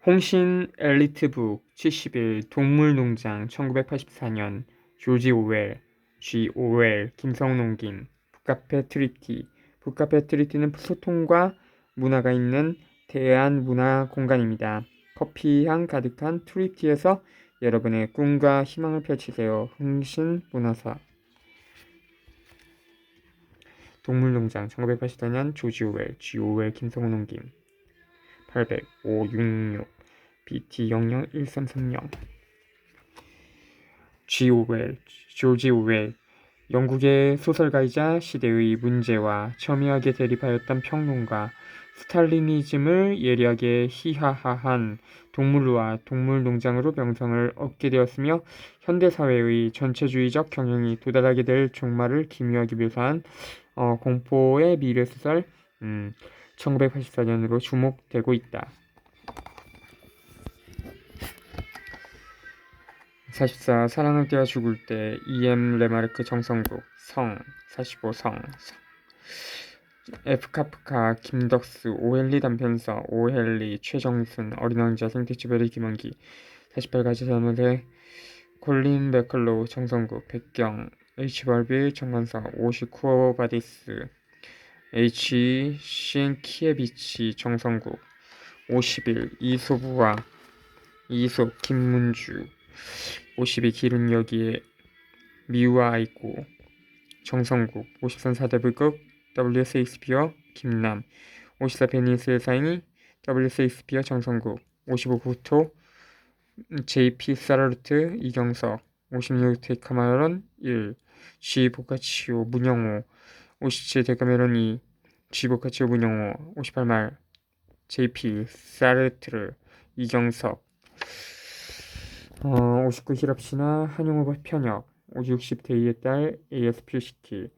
홍신 엘리트북 70일 동물농장 1984년 조지 오웰 G. 오웰 김성농김 북카페 트리티 북카페 트리티는 소통과 문화가 있는 대한 문화 공간입니다. 커피향 가득한 트리티에서 여러분의 꿈과 희망을 펼치세요. 흥신 문화사 동물농장 1984년 조지 오웰 G. 오웰 김성농김 800 566 BT001330 조지 오웰 영국의 소설가이자 시대의 문제와 첨예하게 대립하였던 평론가 스탈리니즘을 예리하게 희화화한 동물루와 동물농장으로 명성을 얻게 되었으며 현대사회의 전체주의적 경영이 도달하게 될 종말을 기묘하게 묘사한 공포의 미래소설 1984년으로 주목되고 있다. 44. 사랑을 떼어 죽을 때 E.M. 레마르크 정성국 성 45. F. 카프카 김덕수 오헨리 단편서 오헨리 최정순 어린왕자 생태치별의 김원기 48가지 잘못의 콜린 맥클로우 정성국 백경 H. 발비 정관사 50. 쿠어바디스 H. 신키에비치 정성국 51. 이소부와 이솝 김문주 52. 기룬여기에 미우와 아이고 정성국 53. 4대불급 W. 세익스피어 김남 54. 베니스의 사인이 W. 세익스피어 정성국 55. 구토 J.P. 사라르트 이경석 56. 데카메론 1 G. 보카치오 문영호 57. 데카메론 2 G. 보카치오 문영호 58. 말 J.P. 사르트르 이경석 59. 히랍시나 한용호 편역 60. 데이의 딸 A.S. 퓨시키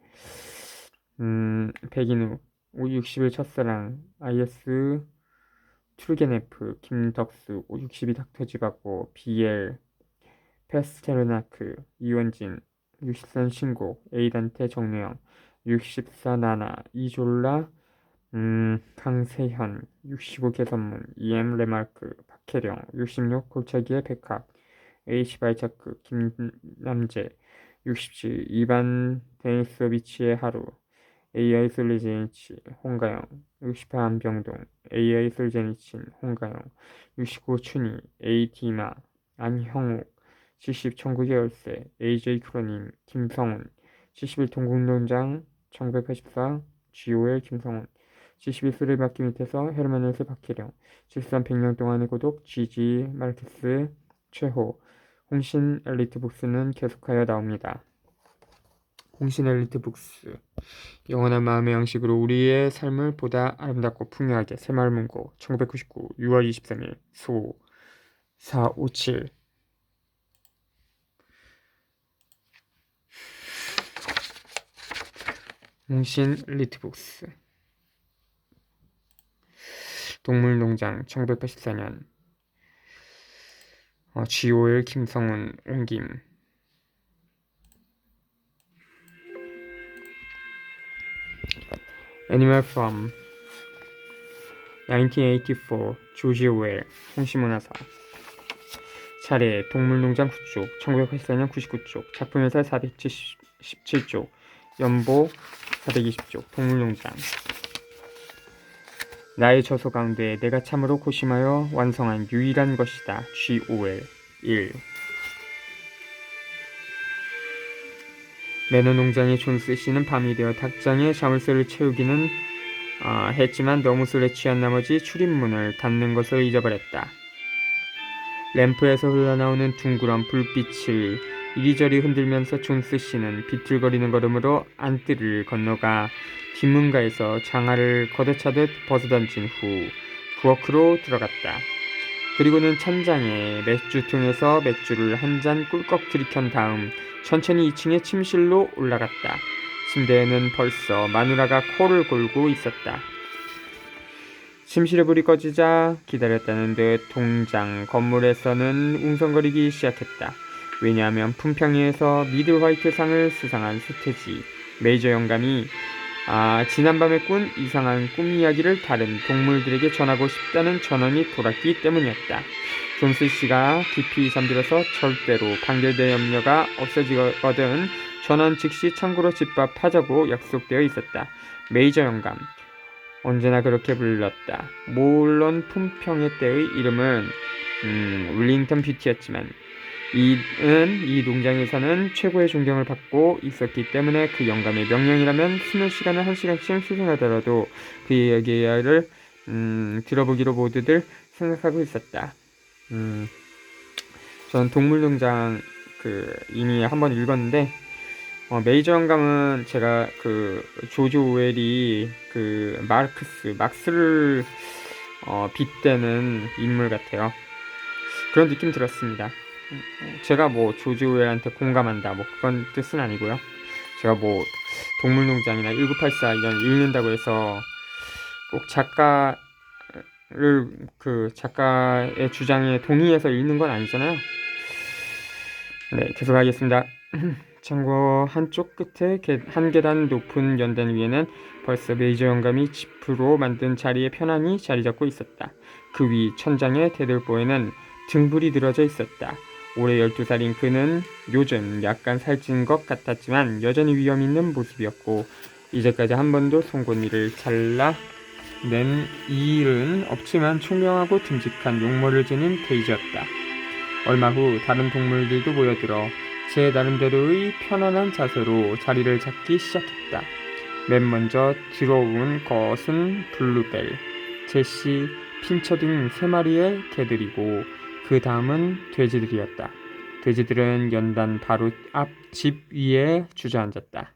백인우 61. 첫사랑 I.S. 투르게네프 김덕수 62. 닥터지바고 B.L. 페스테르나크 이원진 63. 신곡 A단테 정래영 64. 나나 이졸라 강세현 65. 개선문 E.M. 레마르크 박혜령 66. 골짜기의 백학 H. 발차크 김남재 67. 이반 데니소비치의 하루 AI 솔제니치 홍가영 68. 안병동 AI 솔제니친 홍가영 69. 춘희 AD마 안형욱 70. 천국의 열쇠 AJ 크로님 김성훈 71. 동국농장 1984 GOL 김성훈 72. 수레바퀴 밑에서 헤르만 헬스 박혜령 73. 100년 동안의 고독 GG 마르케스 최호 홍신 엘리트 북스는 계속하여 나옵니다. 홍신 엘리트 북스 영원한 마음의 양식으로 우리의 삶을 보다 아름답고 풍요하게 새마을문고 1999 6월 23일 소 457 홍신 엘리트 북스 동물농장 1984년 GOL 김성훈 옹김 애니멀 팜 1984 조지 오웰 홍시문화사 차례 동물농장 9쪽 1984년 99쪽 작품회사 477쪽 연보 420쪽 동물농장 나의 저서 가운데 내가 참으로 고심하여 완성한 유일한 것이다. G. 오웰 1 매너 농장의 존스 씨는 밤이 되어 닭장에 자물쇠를 채우기는 했지만 너무 술에 취한 나머지 출입문을 닫는 것을 잊어버렸다. 램프에서 흘러나오는 둥그런 불빛을 이리저리 흔들면서 존스 씨는 비틀거리는 걸음으로 안뜰을 건너가 뒷문가에서 장화를 걷어차듯 벗어던진 후 부엌으로 들어갔다. 그리고는 찬장에 맥주통에서 맥주를 한 잔 꿀꺽 들이켠 다음 천천히 2층의 침실로 올라갔다. 침대에는 벌써 마누라가 코를 골고 있었다. 침실의 불이 꺼지자 기다렸다는 듯 동장 건물에서는 웅성거리기 시작했다. 왜냐하면 품평리에서 미들 화이트 상을 수상한 서태지 메이저 영감이 지난밤에 꾼 이상한 꿈 이야기를 다른 동물들에게 전하고 싶다는 전원이 돌았기 때문이었다. 존스 씨가 깊이 잠들어서 절대로 판결될 염려가 없어지거든 전원 즉시 창고로 집합하자고 약속되어 있었다. 메이저 영감, 언제나 그렇게 불렀다. 물론 품평의 때의 이름은 윌링턴 뷰티였지만 이는 이 농장에서는 최고의 존경을 받고 있었기 때문에 그 영감의 명령이라면 수면 시간을 1시간쯤 희생하더라도 그 이야기를 들어보기로 모두들 생각하고 있었다. 저는 동물농장 이미 한번 읽었는데 메이저 영감은 제가 조지 오웰이 막스를 빗대는 인물 같아요. 그런 느낌 들었습니다. 제가 조지 오웰한테 공감한다 그건 뜻은 아니고요. 제가 동물농장이나 1984 이런 읽는다고 해서 꼭 작가의 주장에 동의해서 읽는 건 아니잖아요. 네, 계속하겠습니다. 창고 한쪽 끝에 한 계단 높은 연단 위에는 벌써 메이저 영감이 지프로 만든 자리에 편안히 자리 잡고 있었다. 그 위 천장에 대들보에는 등불이 늘어져 있었다. 올해 12살인 그는 요즘 약간 살찐 것 같았지만 여전히 위험 있는 모습이었고 이제까지 한 번도 송곳니를 잘라낸 일은 없지만 총명하고 듬직한 용모를 지닌 돼지였다. 얼마 후 다른 동물들도 모여들어 제 나름대로의 편안한 자세로 자리를 잡기 시작했다. 맨 먼저 들어온 것은 블루벨, 제시, 핀처 등 3마리의 개들이고 그 다음은 돼지들이었다. 돼지들은 연단 바로 앞 집 위에 주저앉았다.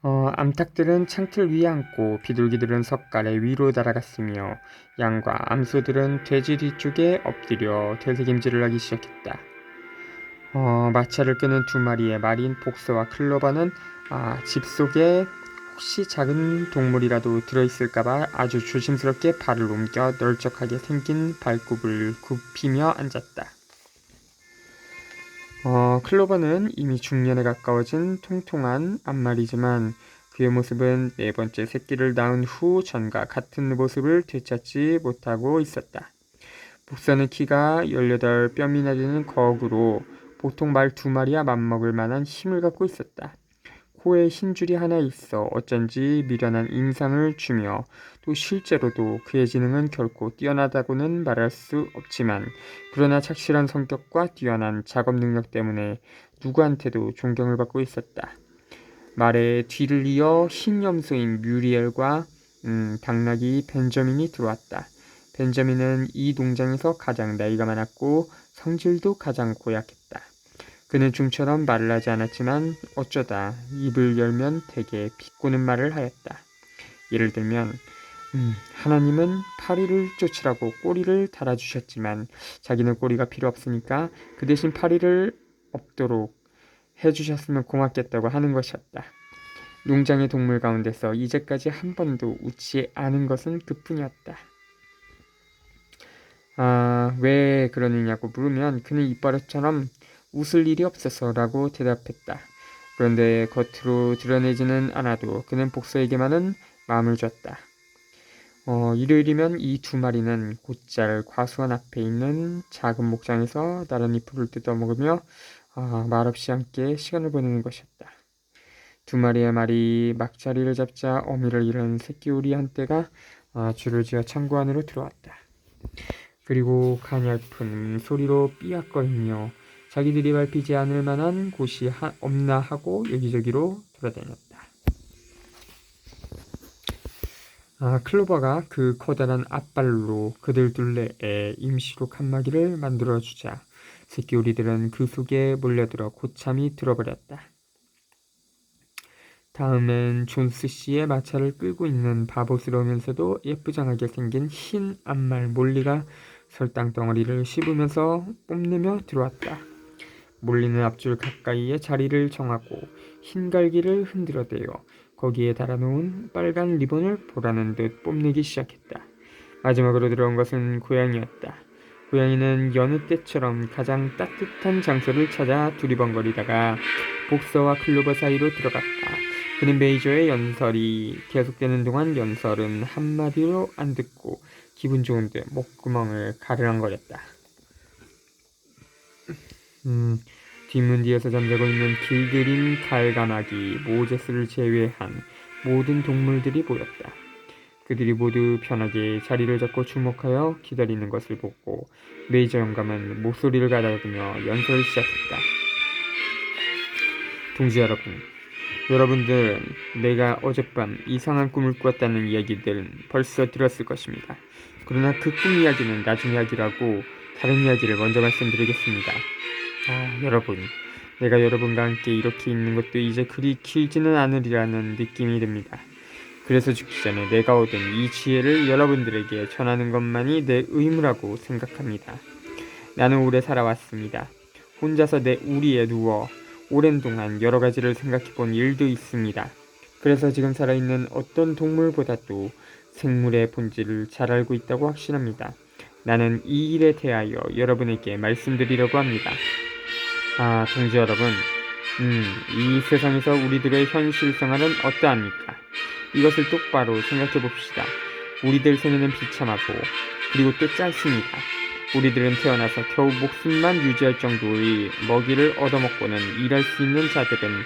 암탉들은 창틀 위에 앉고 비둘기들은 석가래 위로 날아갔으며 양과 암소들은 돼지 뒤쪽에 엎드려 되새김질을 하기 시작했다. 마차를 끄는 2마리의 마린 복서와 클로버는 집 속에 혹시 작은 동물이라도 들어있을까봐 아주 조심스럽게 발을 옮겨 널쩍하게 생긴 발굽을 굽히며 앉았다. 클로버는 이미 중년에 가까워진 통통한 앞말이지만 그의 모습은 4번째 새끼를 낳은 후 전과 같은 모습을 되찾지 못하고 있었다. 복서는 키가 18뼘이나 되는 거구로 보통 말 2마리와 맞먹을 만한 힘을 갖고 있었다. 코에 흰줄이 하나 있어 어쩐지 미련한 인상을 주며 또 실제로도 그의 지능은 결코 뛰어나다고는 말할 수 없지만 그러나 착실한 성격과 뛰어난 작업 능력 때문에 누구한테도 존경을 받고 있었다. 말의 뒤를 이어 흰 염소인 뮤리엘과 당나귀 벤저민이 들어왔다. 벤저민은 이 농장에서 가장 나이가 많았고 성질도 가장 고약했다. 그는 좀처럼 말을 하지 않았지만 어쩌다 입을 열면 되게 비꼬는 말을 하였다. 예를 들면 하나님은 파리를 쫓으라고 꼬리를 달아주셨지만 자기는 꼬리가 필요 없으니까 그 대신 파리를 없도록 해주셨으면 고맙겠다고 하는 것이었다. 농장의 동물 가운데서 이제까지 한 번도 웃지 않은 것은 그뿐이었다. 왜 그러느냐고 물으면 그는 입버릇처럼 웃을 일이 없어서 라고 대답했다. 그런데 겉으로 드러내지는 않아도 그는 복서에게만은 마음을 줬다. 일요일이면 이 2마리는 곧잘 과수원 앞에 있는 작은 목장에서 나란히 풀을 뜯어먹으며 말없이 함께 시간을 보내는 것이었다. 2마리의 말이 막자리를 잡자 어미를 잃은 새끼 오리 한떼가 줄을 지어 창고 안으로 들어왔다. 그리고 가냘픈 소리로 삐약거리며 자기들이 밟히지 않을 만한 곳이 없나 하고 여기저기로 돌아다녔다. 클로버가 그 커다란 앞발로 그들 둘레에 임시로 칸막이를 만들어주자 새끼 오리들은 그 속에 몰려들어 고참이 들어버렸다. 다음엔 존스 씨의 마차를 끌고 있는 바보스러우면서도 예쁘장하게 생긴 흰 앞말 몰리가 설탕 덩어리를 씹으면서 뽐내며 들어왔다. 몰리는 앞줄 가까이에 자리를 정하고 흰 갈기를 흔들어대어 거기에 달아놓은 빨간 리본을 보라는 듯 뽐내기 시작했다. 마지막으로 들어온 것은 고양이였다. 고양이는 여느 때처럼 가장 따뜻한 장소를 찾아 두리번거리다가 복서와 클로버 사이로 들어갔다. 그는 메이저의 연설이 계속되는 동안 연설은 한마디로 안 듣고 기분 좋은데 목구멍을 가르렁거렸다. 뒷문 뒤에서 잠자고 있는 길들인 갈가마귀 모제스를 제외한 모든 동물들이 보였다. 그들이 모두 편하게 자리를 잡고 주목하여 기다리는 것을 보고 메이저 영감은 목소리를 가다듬며 연설을 시작했다. 동지 여러분들은 내가 어젯밤 이상한 꿈을 꾸었다는 이야기들은 벌써 들었을 것입니다. 그러나 그 꿈 이야기는 나중에 하기라고 다른 이야기를 먼저 말씀드리겠습니다. 여러분, 내가 여러분과 함께 이렇게 있는 것도 이제 그리 길지는 않으리라는 느낌이 듭니다. 그래서 죽기 전에 내가 얻은 이 지혜를 여러분들에게 전하는 것만이 내 의무라고 생각합니다. 나는 오래 살아왔습니다. 혼자서 내 우리에 누워 오랜 동안 여러 가지를 생각해 본 일도 있습니다. 그래서 지금 살아있는 어떤 동물보다도 생물의 본질을 잘 알고 있다고 확신합니다. 나는 이 일에 대하여 여러분에게 말씀드리려고 합니다. 동지 여러분, 이 세상에서 우리들의 현실 생활은 어떠합니까? 이것을 똑바로 생각해 봅시다. 우리들 생애는 비참하고 그리고 또 짧습니다. 우리들은 태어나서 겨우 목숨만 유지할 정도의 먹이를 얻어먹고는 일할 수 있는 자들은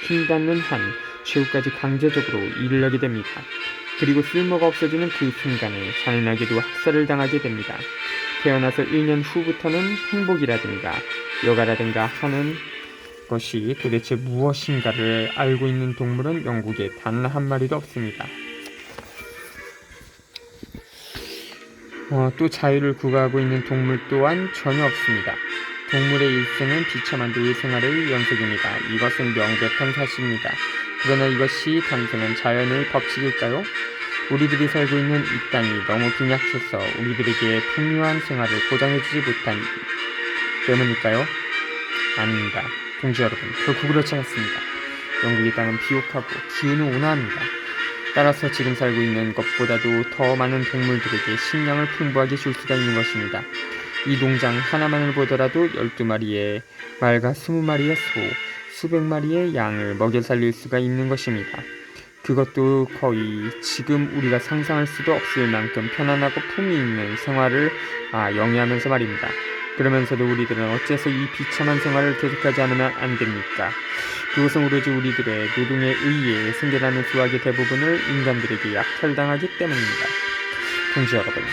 힘닿는 한 최후까지 강제적으로 일을 하게 됩니다. 그리고 쓸모가 없어지는 그 순간에 잔인하게도 학살을 당하게 됩니다. 태어나서 1년 후부터는 행복이라든가 여가라든가 하는 것이 도대체 무엇인가를 알고 있는 동물은 영국에 단 한 마리도 없습니다. 또 자유를 구가하고 있는 동물 또한 전혀 없습니다. 동물의 일생은 비참한 노예 생활의 연속입니다. 이것은 명백한 사실입니다. 그러나 이것이 단순한 자연의 법칙일까요? 우리들이 살고 있는 이 땅이 너무 빈약해서 우리들에게 풍요한 생활을 보장해주지 못한 때문일까요? 아닙니다. 동지 여러분, 결코 그렇지 않습니다. 영국의 땅은 비옥하고 기후는 온화합니다. 따라서 지금 살고 있는 것보다도 더 많은 동물들에게 식량을 풍부하게 줄 수가 있는 것입니다. 이 농장 하나만을 보더라도 12마리의 말과 20마리의 소, 수백 마리의 양을 먹여 살릴 수가 있는 것입니다. 그것도 거의 지금 우리가 상상할 수도 없을 만큼 편안하고 품위 있는 생활을 영위하면서 말입니다. 그러면서도 우리들은 어째서 이 비참한 생활을 계속하지 않으면 안 됩니까? 그것은 오로지 우리들의 노동에 의해 생겨나는 수확의 대부분을 인간들에게 약탈당하기 때문입니다. 동지 여러분,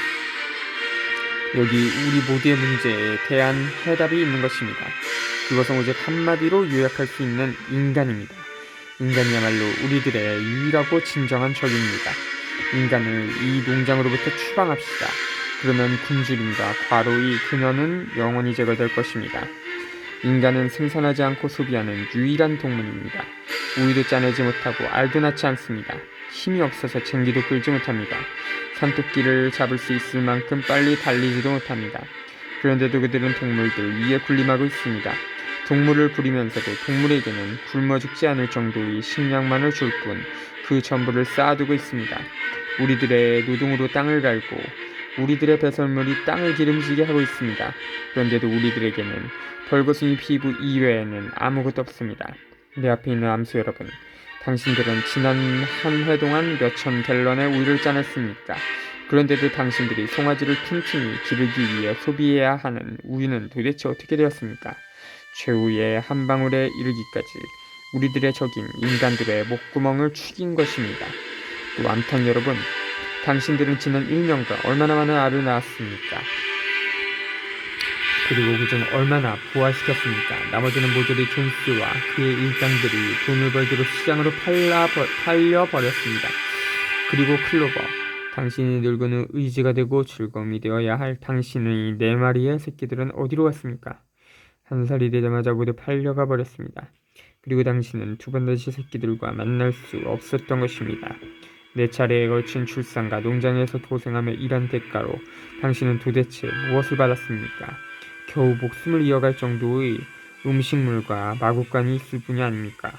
여기 우리 모두의 문제에 대한 해답이 있는 것입니다. 그것은 오직 한마디로 요약할 수 있는 인간입니다. 인간이야말로 우리들의 유일하고 진정한 적입니다. 인간을 이 농장으로부터 추방합시다. 그러면 굶주림과 과로의 근원은 영원히 제거될 것입니다. 인간은 생산하지 않고 소비하는 유일한 동물입니다. 우유도 짜내지 못하고 알도 낳지 않습니다. 힘이 없어서 쟁기도 끌지 못합니다. 산토끼를 잡을 수 있을 만큼 빨리 달리지도 못합니다. 그런데도 그들은 동물들 위에 군림하고 있습니다. 동물을 부리면서도 동물에게는 굶어 죽지 않을 정도의 식량만을 줄 뿐 그 전부를 쌓아두고 있습니다. 우리들의 노동으로 땅을 갈고 우리들의 배설물이 땅을 기름지게 하고 있습니다. 그런데도 우리들에게는 벌거숭이 피부 이외에는 아무것도 없습니다. 내 앞에 있는 암수 여러분, 당신들은 지난 한 해 동안 몇천 갤런의 우유를 짜냈습니까? 그런데도 당신들이 송아지를 튼튼히 기르기 위해 소비해야 하는 우유는 도대체 어떻게 되었습니까? 최후의 한 방울에 이르기까지 우리들의 적인 인간들의 목구멍을 축인 것입니다. 또 암탉 여러분, 당신들은 지난 1년간 얼마나 많은 알을 낳았습니까? 그리고 그중 얼마나 부화시켰습니까? 나머지는 모조리 존스와 그의 일당들이 돈을 벌도록 시장으로 팔려버렸습니다. 그리고 클로버, 당신이 늙은 의지가 되고 즐거움이 되어야 할 당신의 4마리의 새끼들은 어디로 갔습니까? 1살이 되자마자 모두 팔려가 버렸습니다. 그리고 당신은 2번 다시 새끼들과 만날 수 없었던 것입니다. 4차례에 걸친 출산과 농장에서 고생하며 일한 대가로 당신은 도대체 무엇을 받았습니까? 겨우 목숨을 이어갈 정도의 음식물과 마구간이 있을 뿐이 아닙니까?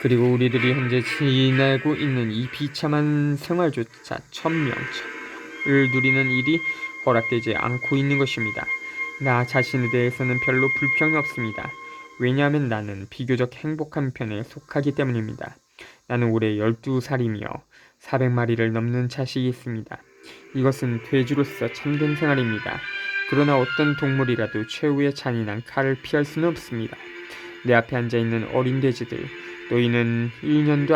그리고 우리들이 현재 지내고 있는 이 비참한 생활조차 천명, 누리는 일이 허락되지 않고 있는 것입니다. 나 자신에 대해서는 별로 불평이 없습니다. 왜냐하면 나는 비교적 행복한 편에 속하기 때문입니다. 나는 올해 12살이며 400마리를 넘는 자식이 있습니다. 이것은 돼지로서 참된 생활입니다. 그러나 어떤 동물이라도 최후의 잔인한 칼을 피할 수는 없습니다. 내 앞에 앉아있는 어린 돼지들, 너희는 1년도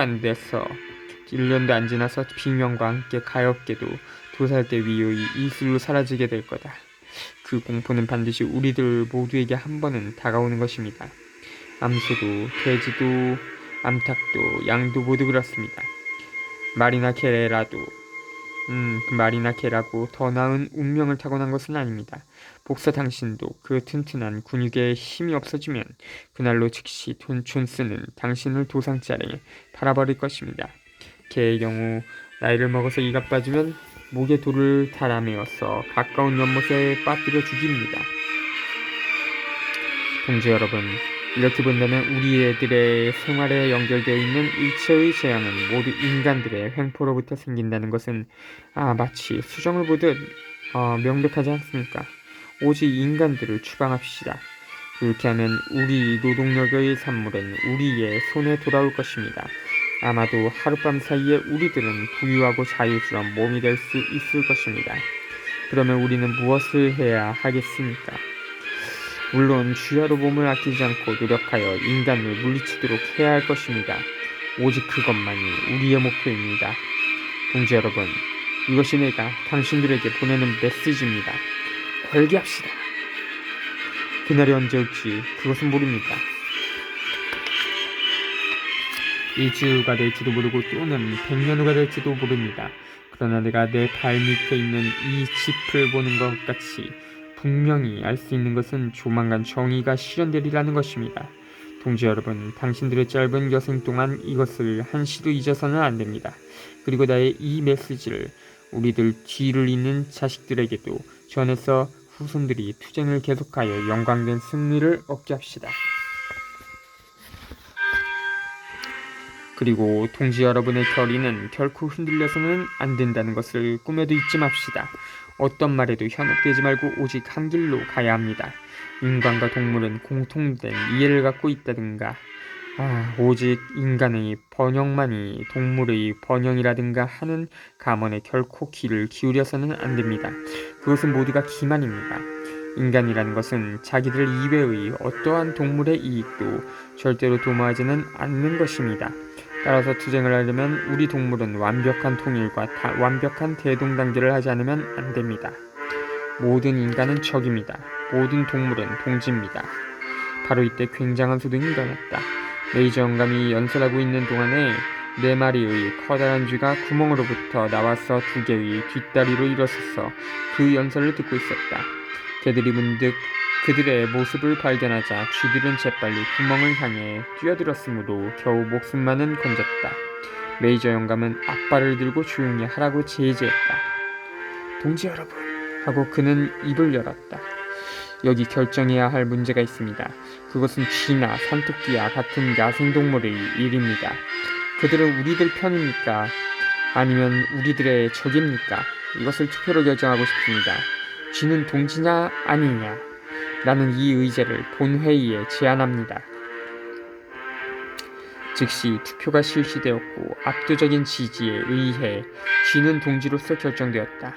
안 지나서 비명과 함께 가엾게도 2살 때 위의 이슬로 사라지게 될 거다. 그 공포는 반드시 우리들 모두에게 한 번은 다가오는 것입니다. 암소도, 돼지도, 암탉도, 양도 모두 그렇습니다. 말이나 개라고 더 나은 운명을 타고난 것은 아닙니다. 복사 당신도 그 튼튼한 근육에 힘이 없어지면 그날로 즉시 존스는 당신을 도상자리에 팔아버릴 것입니다. 개의 경우 나이를 먹어서 이가 빠지면 목에 돌을 달아매어서 가까운 연못에 빠뜨려 죽입니다. 동지 여러분, 이렇게 본다면 우리 애들의 생활에 연결되어 있는 일체의 재앙은 모두 인간들의 횡포로부터 생긴다는 것은 마치 수정을 보듯 명백하지 않습니까? 오직 인간들을 추방합시다. 그렇게 하면 우리 노동력의 산물은 우리의 손에 돌아올 것입니다. 아마도 하룻밤 사이에 우리들은 부유하고 자유스러운 몸이 될 수 있을 것입니다. 그러면 우리는 무엇을 해야 하겠습니까? 물론 주야로 몸을 아끼지 않고 노력하여 인간을 물리치도록 해야 할 것입니다. 오직 그것만이 우리의 목표입니다. 동지 여러분, 이것이 내가 당신들에게 보내는 메시지입니다. 걸기합시다. 그날이 언제 올지 그것은 모릅니다. 일주가 될지도 모르고 또는 100년 후가 될지도 모릅니다. 그러나 내가 내 발 밑에 있는 이 짚을 보는 것 같이 분명히 알 수 있는 것은 조만간 정의가 실현되리라는 것입니다. 동지 여러분, 당신들의 짧은 여생 동안 이것을 한시도 잊어서는 안 됩니다. 그리고 나의 이 메시지를 우리들 뒤를 잇는 자식들에게도 전해서 후손들이 투쟁을 계속하여 영광된 승리를 얻게 합시다. 그리고 동지 여러분의 결의는 결코 흔들려서는 안 된다는 것을 꿈에도 잊지 맙시다. 어떤 말에도 현혹되지 말고 오직 한 길로 가야 합니다. 인간과 동물은 공통된 이해를 갖고 있다든가 오직 인간의 번영만이 동물의 번영이라든가 하는 감언에 결코 귀를 기울여서는 안 됩니다. 그것은 모두가 기만입니다. 인간이라는 것은 자기들 이외의 어떠한 동물의 이익도 절대로 도모하지는 않는 것입니다. 따라서 투쟁을 하려면 우리 동물은 완벽한 통일과 완벽한 대동단계를 하지 않으면 안 됩니다. 모든 인간은 적입니다. 모든 동물은 동지입니다. 바로 이때 굉장한 소동이 일어났다. 메이저 영감이 연설하고 있는 동안에 4마리의 커다란 쥐가 구멍으로부터 나와서 2개의 뒷다리로 일어서서 그 연설을 듣고 있었다. 개들이 문득 그들의 모습을 발견하자 쥐들은 재빨리 구멍을 향해 뛰어들었으므로 겨우 목숨만은 건졌다. 메이저 영감은 앞발을 들고 조용히 하라고 제지했다. 동지 여러분, 하고 그는 입을 열었다. 여기 결정해야 할 문제가 있습니다. 그것은 쥐나 산토끼와 같은 야생동물의 일입니다. 그들은 우리들 편입니까? 아니면 우리들의 적입니까? 이것을 투표로 결정하고 싶습니다. 쥐는 동지냐 아니냐? 나는 이 의제를 본회의에 제안합니다. 즉시 투표가 실시되었고 압도적인 지지에 의해 쥐는 동지로서 결정되었다.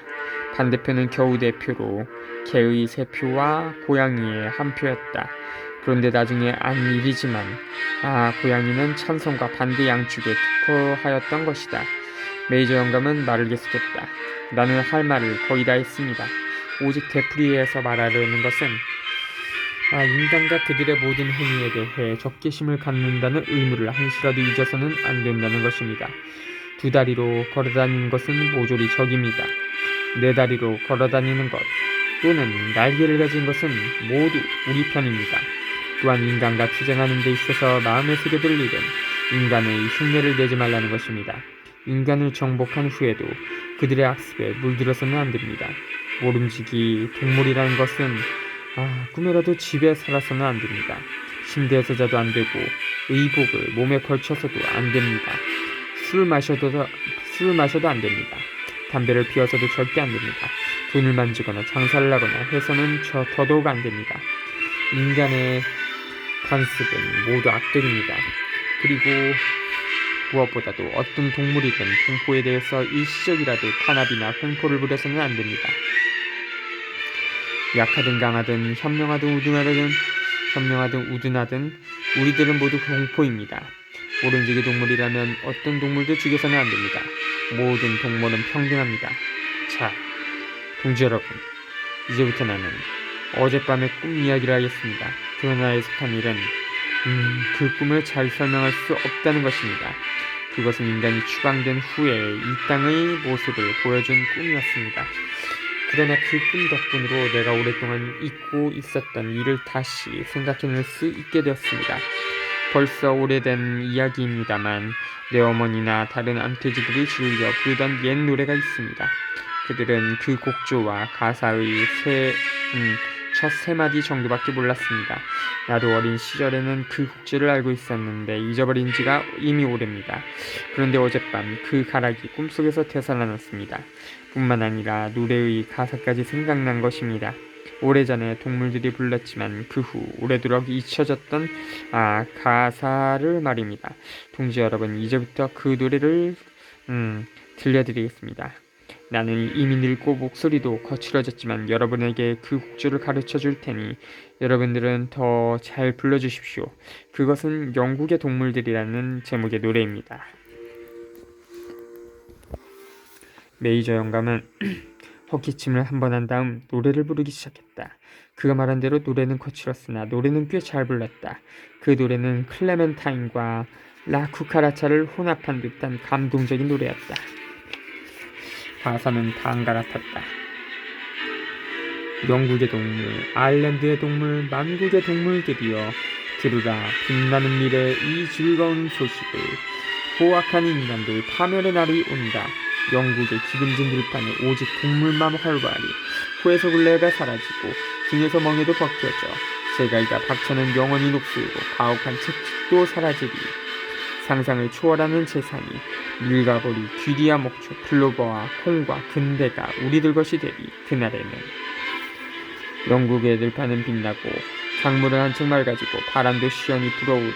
반대표는 겨우 4표로 개의 3표와 고양이의 1표였다. 그런데 나중에 안 일이지만 고양이는 찬성과 반대 양쪽에 투표하였던 것이다. 메이저 영감은 말을 계속했다. 나는 할 말을 거의 다 했습니다. 오직 되풀이해서 말하려는 것은 인간과 그들의 모든 행위에 대해 적개심을 갖는다는 의무를 한시라도 잊어서는 안 된다는 것입니다. 2다리로 걸어다니는 것은 모조리 적입니다. 4다리로 걸어다니는 것 또는 날개를 가진 것은 모두 우리 편입니다. 또한 인간과 투쟁하는 데 있어서 마음에 새겨둘 일은 인간의 흉내를 내지 말라는 것입니다. 인간을 정복한 후에도 그들의 악습에 물들어서는 안 됩니다. 모름지기 동물이라는 것은 꿈에라도 집에 살아서는 안 됩니다. 침대에서 자도 안 되고 의복을 몸에 걸쳐서도 안 됩니다. 술을 마셔도 안 됩니다. 담배를 피워서도 절대 안 됩니다. 돈을 만지거나 장사를 하거나 해서는 더더욱 안 됩니다. 인간의 관습은 모두 악들입니다. 그리고 무엇보다도 어떤 동물이든 동포에 대해서 일시적이라도 탄압이나 횡포를 부려서는 안 됩니다. 약하든 강하든 현명하든 우둔하든 우리들은 모두 공포입니다. 모름지기 동물이라면 어떤 동물도 죽여서는 안 됩니다. 모든 동물은 평등합니다. 자, 동지 여러분, 이제부터 나는 어젯밤의 꿈 이야기를 하겠습니다. 그러나 예측한 일은 그 꿈을 잘 설명할 수 없다는 것입니다. 그것은 인간이 추방된 후에 이 땅의 모습을 보여준 꿈이었습니다. 그러나 그 꿈 덕분으로 내가 오랫동안 잊고 있었던 일을 다시 생각해낼 수 있게 되었습니다. 벌써 오래된 이야기입니다만 내 어머니나 다른 암돼지들이 즐겨 부르던 옛 노래가 있습니다. 그들은 그 곡조와 가사의 첫 세 마디 정도밖에 몰랐습니다. 나도 어린 시절에는 그 곡조를 알고 있었는데 잊어버린 지가 이미 오래입니다. 그런데 어젯밤 그 가락이 꿈속에서 되살아났습니다. 뿐만 아니라 노래의 가사까지 생각난 것입니다. 오래전에 동물들이 불렀지만 그 후 오래도록 잊혀졌던 가사를 말입니다. 동지 여러분, 이제부터 그 노래를 들려드리겠습니다. 나는 이미 늙고 목소리도 거칠어졌지만 여러분에게 그 곡조를 가르쳐 줄 테니 여러분들은 더 잘 불러주십시오. 그것은 영국의 동물들이라는 제목의 노래입니다. 메이저 영감은 헛기침을 한 번 한 다음 노래를 부르기 시작했다. 그가 말한 대로 노래는 거칠었으나 노래는 꽤 잘 불렀다. 그 노래는 클레멘타인과 라쿠카라차를 혼합한 듯한 감동적인 노래였다. 가사는 다음과 같았다. 영국의 동물, 아일랜드의 동물, 만국의 동물들이여 들으라. 빛나는 미래의 이 즐거운 소식을. 포악한 인간들 파멸의 날이 온다. 영국의 기름진 들판에 오직 동물만 활활히. 코에서 굴레가 사라지고 등에서 멍에도 벗겨져 제갈과 박차는 영원히 녹슬고 가혹한 채찍도 사라지리. 상상을 초월하는 재산이 밀가버리, 귀리와 목초, 클로버와 콩과 근대가 우리들 것이 되리. 그날에는 영국의 들판은 빛나고 강물은 한층 맑아지고 바람도 시원히 불어오리.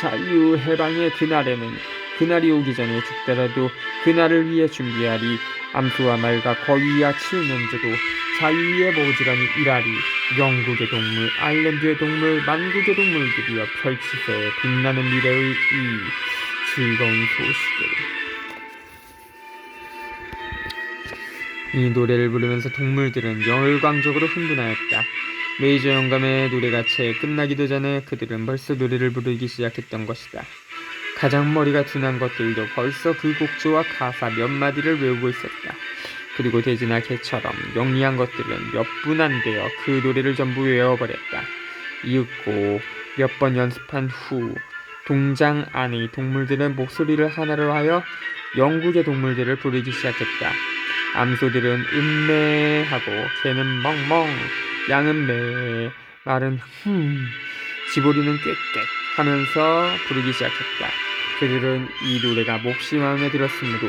자유 해방의 그날에는 그날이 오기 전에 죽더라도 그날을 위해 준비하리. 암수와 말과 거위와 칠면조도 자유에 모지런히 일하리. 영국의 동물, 아일랜드의 동물, 만국의 동물들이여 펼치세 빛나는 미래의 이 즐거운 소식을. 이 노래를 부르면서 동물들은 열광적으로 흥분하였다. 메이저 영감의 노래가 채 끝나기도 전에 그들은 벌써 노래를 부르기 시작했던 것이다. 가장 머리가 둔한 것들도 벌써 그 곡조와 가사 몇 마디를 외우고 있었다. 그리고 돼지나 개처럼 영리한 것들은 몇 분 안 되어 그 노래를 전부 외워버렸다. 이윽고 몇 번 연습한 후 동장 안의 동물들은 목소리를 하나로 하여 영국의 동물들을 부르기 시작했다. 암소들은 음매하고 개는 멍멍, 양은 매, 말은 지보리는 꽥꽥 하면서 부르기 시작했다. 그들은 이 노래가 몹시 마음에 들었으므로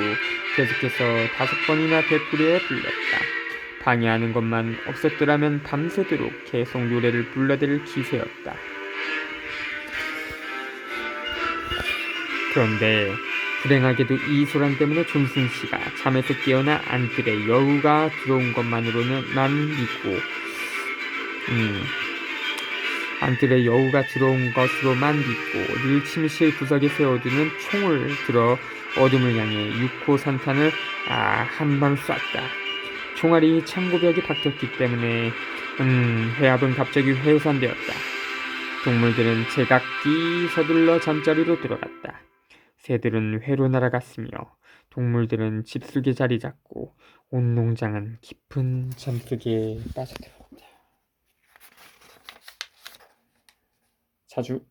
계속해서 5번이나 되풀이해 불렀다. 방해하는 것만 없었더라면 밤새도록 계속 노래를 불러댈 기세였다. 그런데 불행하게도 이 소란 때문에 존슨 씨가 잠에서 깨어나 안뜰에 여우가 들어온 것만으로만 믿고 안뜰에 여우가 들어온 것으로만 믿고 늘 침실 구석에 세워두는 총을 들어 어둠을 향해 6호 산탄을 한 방 쐈다. 총알이 창고벽에 박혔기 때문에 회합은 갑자기 해산되었다. 동물들은 제각기 서둘러 잠자리로 들어갔다. 새들은 회로 날아갔으며 동물들은 집속에 자리 잡고 온 농장은 깊은 잠속에 빠져들었다. 자주